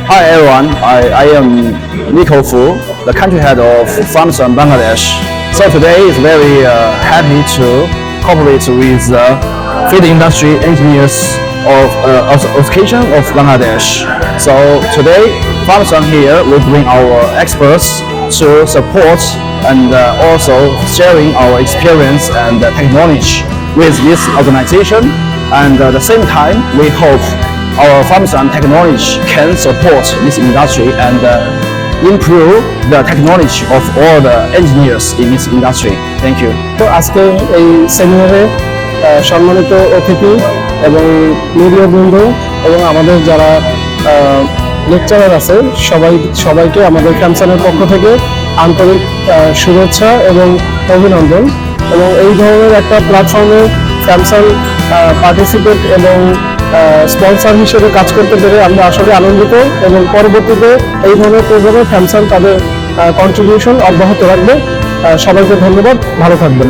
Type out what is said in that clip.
Hi everyone, I am Nico Fu, the country head of Samsung Bangladesh. So today is very happy to cooperate with the feed industry engineers of Association of Bangladesh. So today, Samsung here will bring our experts to support and also sharing our experience and technology with this organization. And at the same time, we hope our Samsung technology can support this industry and improve the technology of all the engineers in this industry. Thank you. তো আজকে এই সেমিনারে সম্মানিত অতিথি এবং media বন্ধু এবং আমাদের যারা লেকচারার আছে সবাইকে আমাদের ক্যাম্পসানের পক্ষ থেকে আন্তরিক শুভেচ্ছা এবং অভিনন্দন। এবং এই ধরনের একটা প্ল্যাটফর্মে স্যামসাং পার্টিসিপেট এবং স্পন্সর হিসেবে কাজ করতে পেরে আমরা আসলে আনন্দিত এবং পরবর্তীতে এই ধরনের প্রোগ্রামে স্যামসাং তাদের কন্ট্রিবিউশন অব্যাহত রাখবে। সবাইকে ধন্যবাদ, ভালো থাকবেন।